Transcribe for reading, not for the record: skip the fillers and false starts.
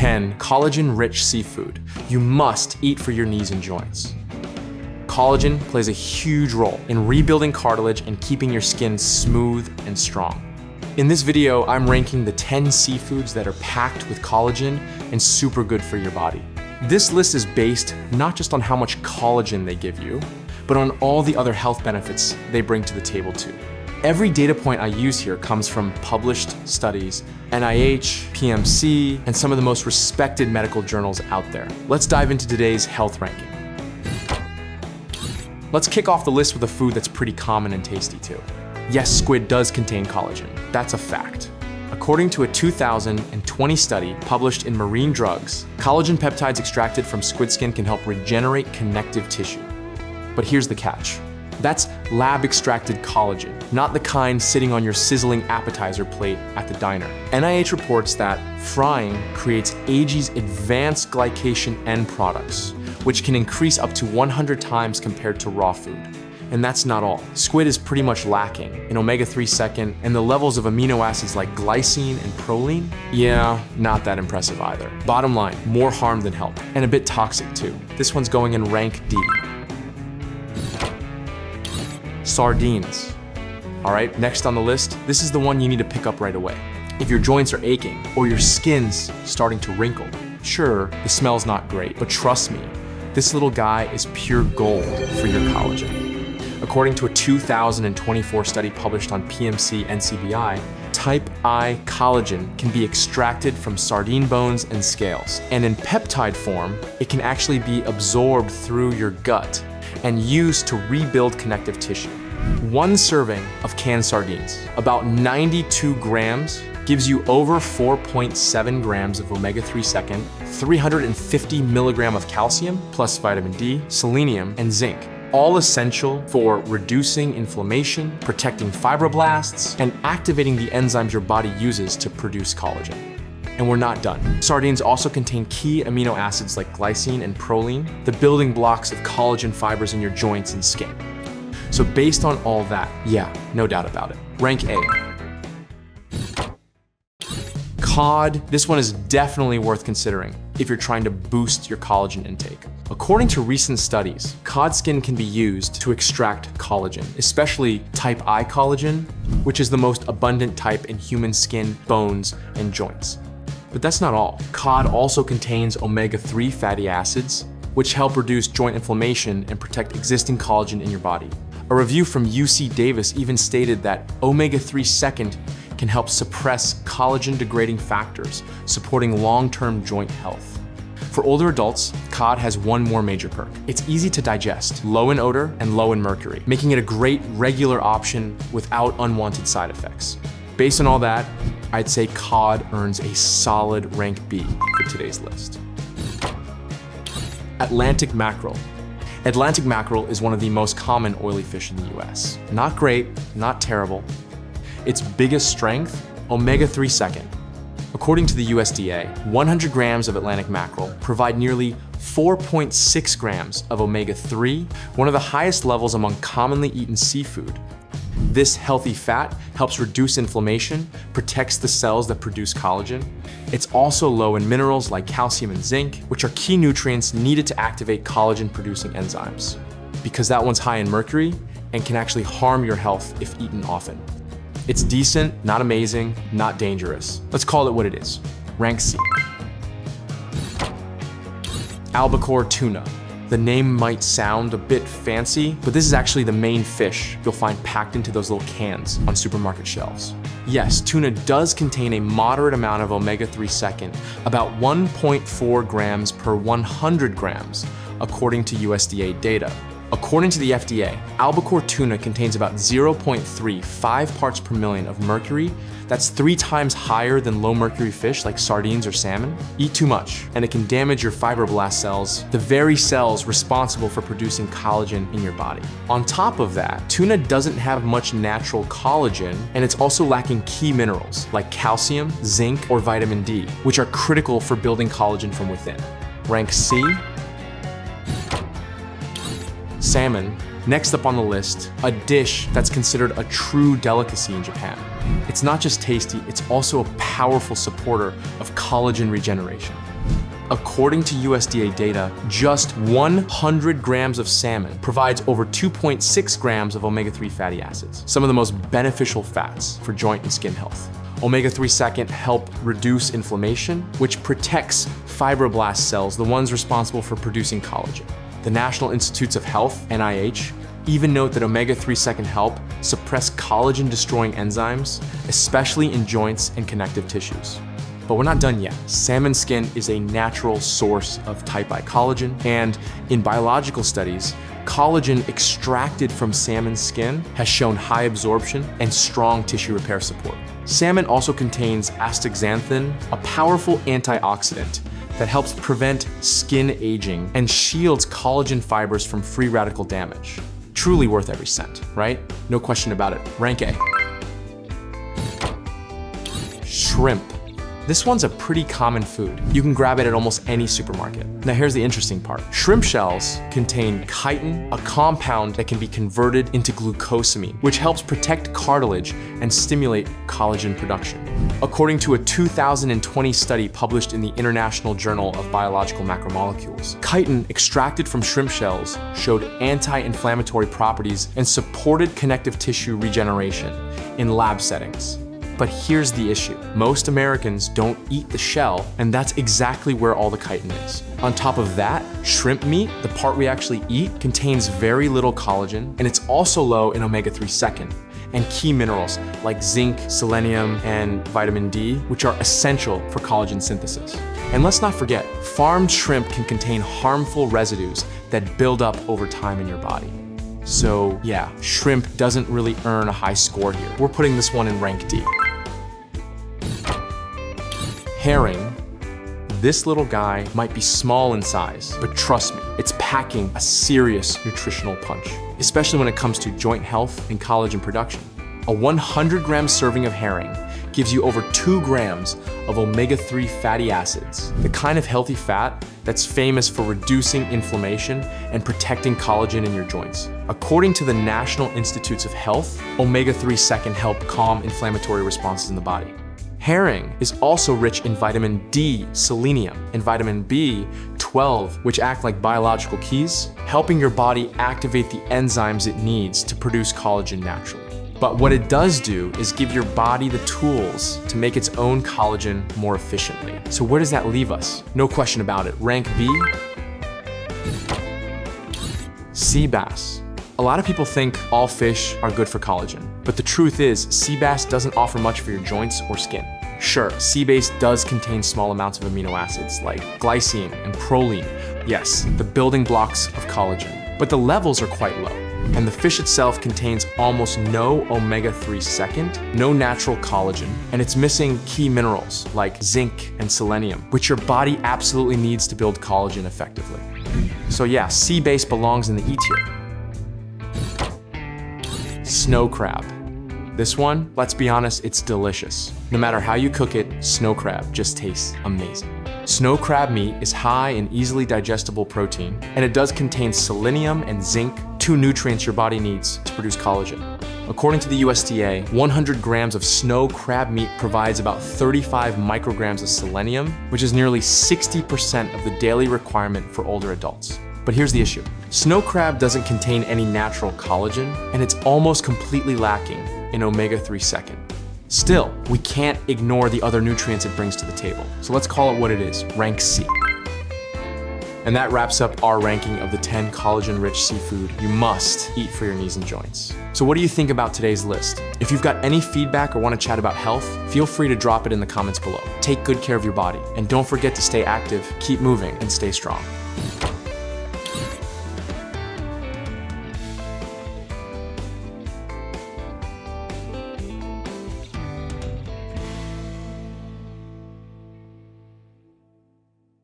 10, collagen-rich seafood. You must eat for your knees and joints. Collagen plays a huge role in rebuilding cartilage and keeping your skin smooth and strong. In this video, I'm ranking the 10 seafoods that are packed with collagen and super good for your body. This list is based not just on how much collagen they give you, but on all the other health benefits they bring to the table too. Every data point I use here comes from published studies, NIH, PMC, and some of the most respected medical journals out there. Let's dive into today's health ranking. Let's kick off the list with a food that's pretty common and tasty too. Yes, squid does contain collagen. That's a fact. According to a 2020 study published in Marine Drugs, collagen peptides extracted from squid skin can help regenerate connective tissue. But here's the catch. That's lab-extracted collagen, not the kind sitting on your sizzling appetizer plate at the diner. NIH reports that frying creates AG's advanced glycation end products, which can increase up to 100 times compared to raw food. And that's not all. Squid is pretty much lacking in omega-3 second, and the levels of amino acids like glycine and proline, yeah, not that impressive either. Bottom line, more harm than help, and a bit toxic too. This one's going in rank D. Sardines. All right, next on the list, this is the one you need to pick up right away. If your joints are aching or your skin's starting to wrinkle, sure, the smell's not great, but trust me, this little guy is pure gold for your collagen. According to a 2024 study published on PMC NCBI, type I collagen can be extracted from sardine bones and scales. And in peptide form, it can actually be absorbed through your gut and used to rebuild connective tissue. One serving of canned sardines, about 92 grams, gives you over 4.7 grams of omega-3 second, 350 milligram of calcium, plus vitamin D, selenium, and zinc. All essential for reducing inflammation, protecting fibroblasts, and activating the enzymes your body uses to produce collagen. And we're not done. Sardines also contain key amino acids like glycine and proline, the building blocks of collagen fibers in your joints and skin. So based on all that, yeah, no doubt about it. Rank A. Cod. This one is definitely worth considering if you're trying to boost your collagen intake. According to recent studies, cod skin can be used to extract collagen, especially type I collagen, which is the most abundant type in human skin, bones, and joints. But that's not all. Cod also contains omega-3 fatty acids, which help reduce joint inflammation and protect existing collagen in your body. A review from UC Davis even stated that omega-3 second can help suppress collagen-degrading factors, supporting long-term joint health. For older adults, cod has one more major perk. It's easy to digest, low in odor, and low in mercury, making it a great regular option without unwanted side effects. Based on all that, I'd say cod earns a solid rank B for today's list. Atlantic mackerel. Atlantic mackerel is one of the most common oily fish in the US. Not great, not terrible. Its biggest strength, omega-3 second. According to the USDA, 100 grams of Atlantic mackerel provide nearly 4.6 grams of omega-3, one of the highest levels among commonly eaten seafood. This healthy fat helps reduce inflammation, protects the cells that produce collagen. It's also low in minerals like calcium and zinc, which are key nutrients needed to activate collagen-producing enzymes. Because that one's high in mercury and can actually harm your health if eaten often. It's decent, not amazing, not dangerous. Let's call it what it is. Rank C. Albacore tuna. The name might sound a bit fancy, but this is actually the main fish you'll find packed into those little cans on supermarket shelves. Yes, tuna does contain a moderate amount of omega-3 second, about 1.4 grams per 100 grams, according to USDA data. According to the FDA, albacore tuna contains about 0.35 parts per million of mercury. That's 3 times higher than low mercury fish like sardines or salmon. Eat too much, and it can damage your fibroblast cells, the very cells responsible for producing collagen in your body. On top of that, tuna doesn't have much natural collagen, and it's also lacking key minerals like calcium, zinc, or vitamin D, which are critical for building collagen from within. Rank C. Salmon. Next up on the list, a dish that's considered a true delicacy in Japan. It's not just tasty, it's also a powerful supporter of collagen regeneration. According to USDA data, just 100 grams of salmon provides over 2.6 grams of omega-3 fatty acids, some of the most beneficial fats for joint and skin health. Omega-3 second help reduce inflammation, which protects fibroblast cells, the ones responsible for producing collagen. The National Institutes of Health, NIH, even note that omega-3 second help suppress collagen-destroying enzymes, especially in joints and connective tissues. But we're not done yet. Salmon skin is a natural source of type I collagen, and in biological studies, collagen extracted from salmon skin has shown high absorption and strong tissue repair support. Salmon also contains astaxanthin, a powerful antioxidant that helps prevent skin aging and shields collagen fibers from free radical damage. Truly worth every cent, right? No question about it. Rank A. Shrimp. This one's a pretty common food. You can grab it at almost any supermarket. Now here's the interesting part. Shrimp shells contain chitin, a compound that can be converted into glucosamine, which helps protect cartilage and stimulate collagen production. According to a 2020 study published in the International Journal of Biological Macromolecules, chitin extracted from shrimp shells showed anti-inflammatory properties and supported connective tissue regeneration in lab settings. But here's the issue. Most Americans don't eat the shell, and that's exactly where all the chitin is. On top of that, shrimp meat, the part we actually eat, contains very little collagen, and it's also low in omega-3 second and key minerals like zinc, selenium, and vitamin D, which are essential for collagen synthesis. And let's not forget, farmed shrimp can contain harmful residues that build up over time in your body. So yeah, shrimp doesn't really earn a high score here. We're putting this one in rank D. Herring. This little guy might be small in size, but trust me, it's packing a serious nutritional punch, especially when it comes to joint health and collagen production. A 100-gram serving of herring gives you over 2 grams of omega-3 fatty acids, the kind of healthy fat that's famous for reducing inflammation and protecting collagen in your joints. According to the National Institutes of Health, omega-3 second help calm inflammatory responses in the body. Herring is also rich in vitamin D, selenium, and vitamin B12, which act like biological keys, helping your body activate the enzymes it needs to produce collagen naturally. But what it does do is give your body the tools to make its own collagen more efficiently. So where does that leave us? No question about it. Rank B. Sea bass. A lot of people think all fish are good for collagen, but the truth is sea bass doesn't offer much for your joints or skin. Sure, sea bass does contain small amounts of amino acids like glycine and proline. Yes, the building blocks of collagen, but the levels are quite low. And the fish itself contains almost no omega-3 second, no natural collagen, and it's missing key minerals like zinc and selenium, which your body absolutely needs to build collagen effectively. So yeah, sea bass belongs in the E tier. Snow crab. This one, let's be honest, it's delicious. No matter how you cook it, snow crab just tastes amazing. Snow crab meat is high in easily digestible protein, and it does contain selenium and zinc, 2 nutrients your body needs to produce collagen. According to the USDA, 100 grams of snow crab meat provides about 35 micrograms of selenium, which is nearly 60% of the daily requirement for older adults. But here's the issue. Snow crab doesn't contain any natural collagen, and it's almost completely lacking in omega-3 second. Still, we can't ignore the other nutrients it brings to the table. So let's call it what it is, rank C. And that wraps up our ranking of the 10 collagen-rich seafood you must eat for your knees and joints. So what do you think about today's list? If you've got any feedback or want to chat about health, feel free to drop it in the comments below. Take good care of your body, and don't forget to stay active, keep moving, and stay strong.